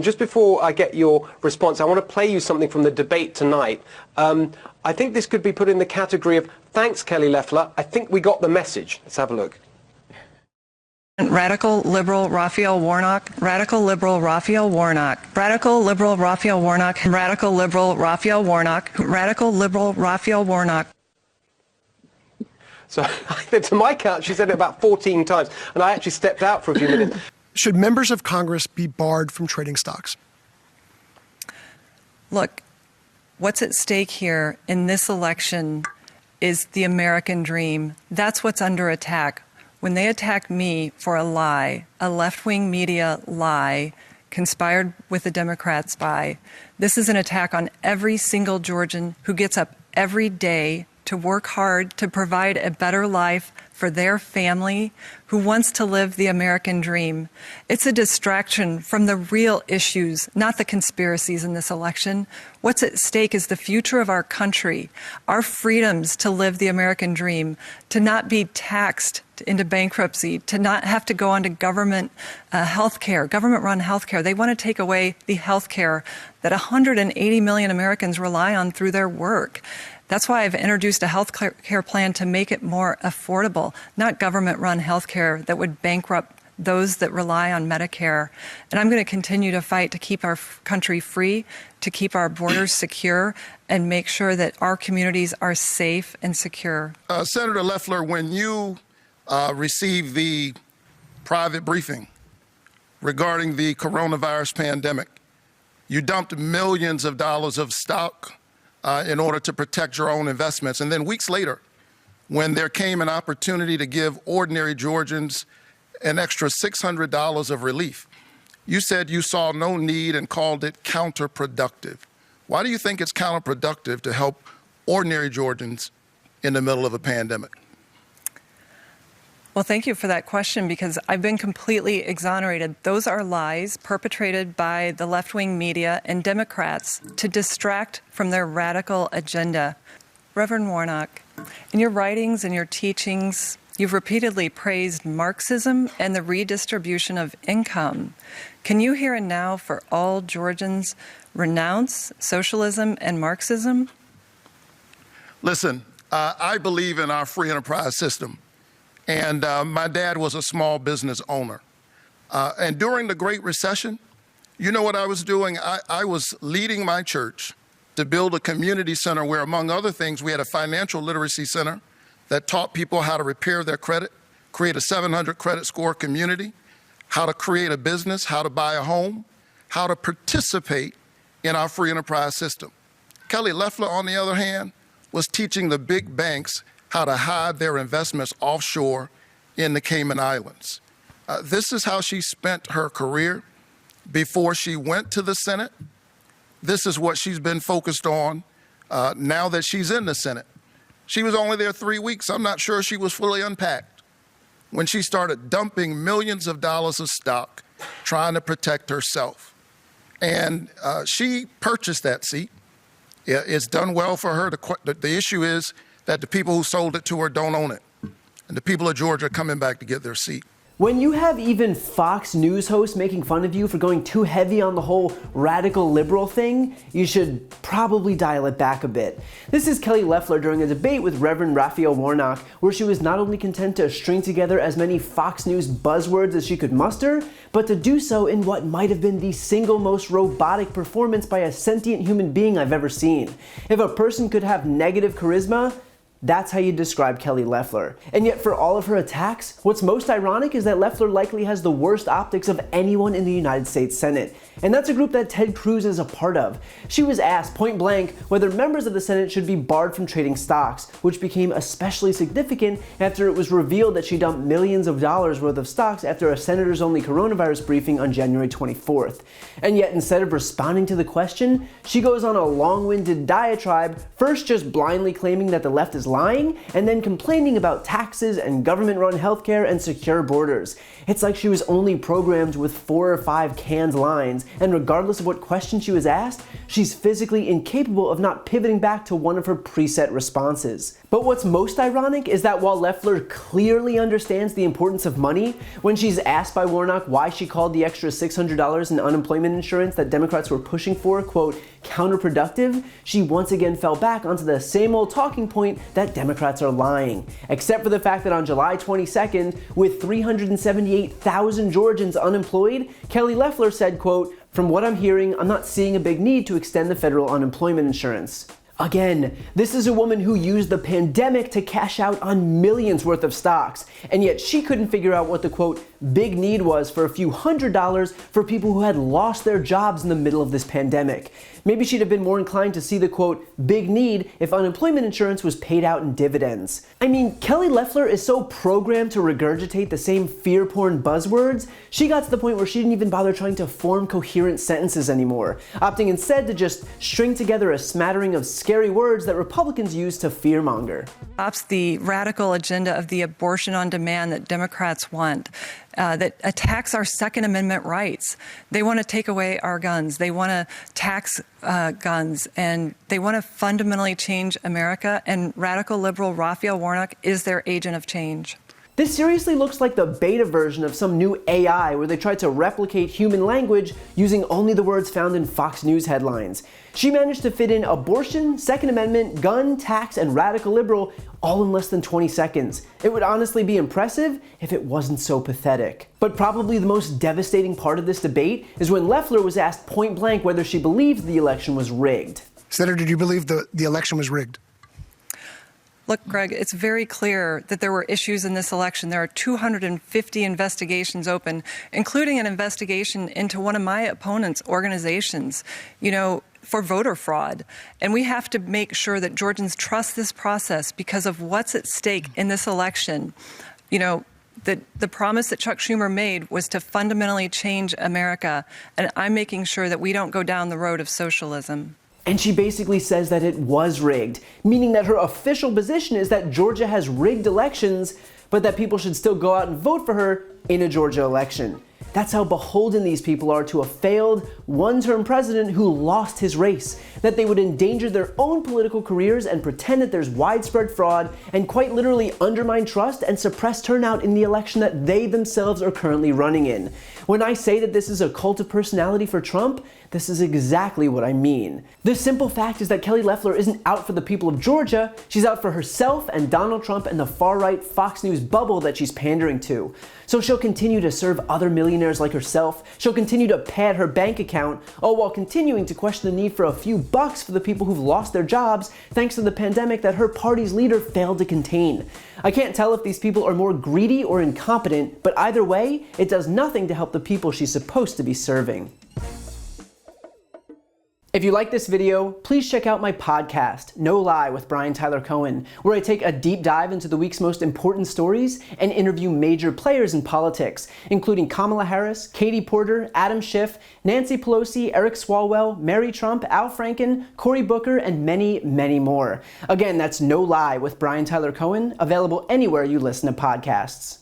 Just before I get your response, I want to play you something from the debate tonight. I think this could be put in the category of, thanks, Kelly Loeffler. I think we got the message. Let's have a look. Radical liberal Raphael Warnock, radical liberal Raphael Warnock, radical liberal Raphael Warnock, radical liberal Raphael Warnock, radical liberal Raphael Warnock. So to my count, she said it about 14 times, and I actually stepped out for a few minutes. Should members of Congress be barred from trading stocks? Look, what's at stake here in this election is the American dream. That's what's under attack. When they attack me for a lie, a left-wing media lie, conspired with the Democrats by, this is an attack on every single Georgian who gets up every day to work hard to provide a better life for their family, who wants to live the American dream. It's a distraction from the real issues, not the conspiracies in this election. What's at stake is the future of our country, our freedoms to live the American dream, to not be taxed into bankruptcy, to not have to go onto government health care, government-run health care. They want to take away the health care that 180 million Americans rely on through their work. That's why I've introduced a health care plan to make it more affordable, not government-run health care that would bankrupt those that rely on Medicare. And I'm going to continue to fight to keep our country free, to keep our borders secure, and make sure that our communities are safe and secure. Senator Loeffler, when you received the private briefing regarding the coronavirus pandemic, you dumped millions of dollars of stock in order to protect your own investments. And then weeks later, when there came an opportunity to give ordinary Georgians an extra $600 of relief, you said you saw no need and called it counterproductive. Why do you think it's counterproductive to help ordinary Georgians in the middle of a pandemic? Well, thank you for that question, because I've been completely exonerated. Those are lies perpetrated by the left-wing media and Democrats to distract from their radical agenda. Reverend Warnock, in your writings and your teachings, you've repeatedly praised Marxism and the redistribution of income. Can you here and now, for all Georgians, renounce socialism and Marxism? Listen, I believe in our free enterprise system. And my dad was a small business owner. And during the Great Recession, you know what I was doing? I was leading my church to build a community center where, among other things, we had a financial literacy center that taught people how to repair their credit, create a 700 credit score community, how to create a business, how to buy a home, how to participate in our free enterprise system. Kelly Loeffler, on the other hand, was teaching the big banks how to hide their investments offshore in the Cayman Islands. This is how she spent her career before she went to the Senate. This is what she's been focused on now that she's in the Senate. She was only there 3 weeks. I'm not sure she was fully unpacked when she started dumping millions of dollars of stock trying to protect herself. And she purchased that seat. It's done well for her. The issue is that the people who sold it to her don't own it. And the people of Georgia are coming back to get their seat. When you have even Fox News hosts making fun of you for going too heavy on the whole radical liberal thing, you should probably dial it back a bit. This is Kelly Loeffler during a debate with Reverend Raphael Warnock, where she was not only content to string together as many Fox News buzzwords as she could muster, but to do so in what might have been the single most robotic performance by a sentient human being I've ever seen. If a person could have negative charisma, that's how you describe Kelly Loeffler. And yet for all of her attacks, what's most ironic is that Loeffler likely has the worst optics of anyone in the United States Senate. And that's a group that Ted Cruz is a part of. She was asked point blank whether members of the Senate should be barred from trading stocks, which became especially significant after it was revealed that she dumped millions of dollars worth of stocks after a senator's only coronavirus briefing on January 24th. And yet instead of responding to the question, she goes on a long-winded diatribe, first just blindly claiming that the left is lying and then complaining about taxes and government-run healthcare and secure borders. It's like she was only programmed with 4 or 5 canned lines, and regardless of what question she was asked, she's physically incapable of not pivoting back to one of her preset responses. But what's most ironic is that while Loeffler clearly understands the importance of money, when she's asked by Warnock why she called the extra $600 in unemployment insurance that Democrats were pushing for, quote, counterproductive, she once again fell back onto the same old talking point that Democrats are lying. Except for the fact that on July 22nd, with 378,000 Georgians unemployed, Kelly Loeffler said, quote, from what I'm hearing, I'm not seeing a big need to extend the federal unemployment insurance. Again, this is a woman who used the pandemic to cash out on millions worth of stocks, and yet she couldn't figure out what the, quote, big need was for a few $100s for people who had lost their jobs in the middle of this pandemic. Maybe she'd have been more inclined to see the, quote, big need if unemployment insurance was paid out in dividends. I mean, Kelly Loeffler is so programmed to regurgitate the same fear-porn buzzwords, she got to the point where she didn't even bother trying to form coherent sentences anymore, opting instead to just string together a smattering of scary words that Republicans use to fearmonger. Ops the radical agenda of the abortion on demand that Democrats want, that attacks our Second Amendment rights. They want to take away our guns. They want to tax guns, and they want to fundamentally change America, and radical liberal Raphael Warnock is their agent of change. This seriously looks like the beta version of some new AI where they tried to replicate human language using only the words found in Fox News headlines. She managed to fit in abortion, Second Amendment, gun, tax, and radical liberal all in less than 20 seconds. It would honestly be impressive if it wasn't so pathetic. But probably the most devastating part of this debate is when Loeffler was asked point blank whether she believed the election was rigged. Senator, did you believe the election was rigged? Look, Greg, it's very clear that there were issues in this election. There are 250 investigations open, including an investigation into one of my opponent's organizations, for voter fraud. And we have to make sure that Georgians trust this process because of what's at stake in this election. The promise that Chuck Schumer made was to fundamentally change America, and I'm making sure that we don't go down the road of socialism. And she basically says that it was rigged, meaning that her official position is that Georgia has rigged elections, but that people should still go out and vote for her in a Georgia election. That's how beholden these people are to a failed, one-term president who lost his race, that they would endanger their own political careers and pretend that there's widespread fraud and quite literally undermine trust and suppress turnout in the election that they themselves are currently running in. When I say that this is a cult of personality for Trump, this is exactly what I mean. The simple fact is that Kelly Loeffler isn't out for the people of Georgia, she's out for herself and Donald Trump and the far-right Fox News bubble that she's pandering to. So she'll continue to serve other millionaires like herself, she'll continue to pad her bank account, all while continuing to question the need for a few bucks for the people who've lost their jobs thanks to the pandemic that her party's leader failed to contain. I can't tell if these people are more greedy or incompetent, but either way, it does nothing to help the people she's supposed to be serving. If you like this video, please check out my podcast, No Lie with Brian Tyler Cohen, where I take a deep dive into the week's most important stories and interview major players in politics, including Kamala Harris, Katie Porter, Adam Schiff, Nancy Pelosi, Eric Swalwell, Mary Trump, Al Franken, Cory Booker, and many, many more. Again, that's No Lie with Brian Tyler Cohen, available anywhere you listen to podcasts.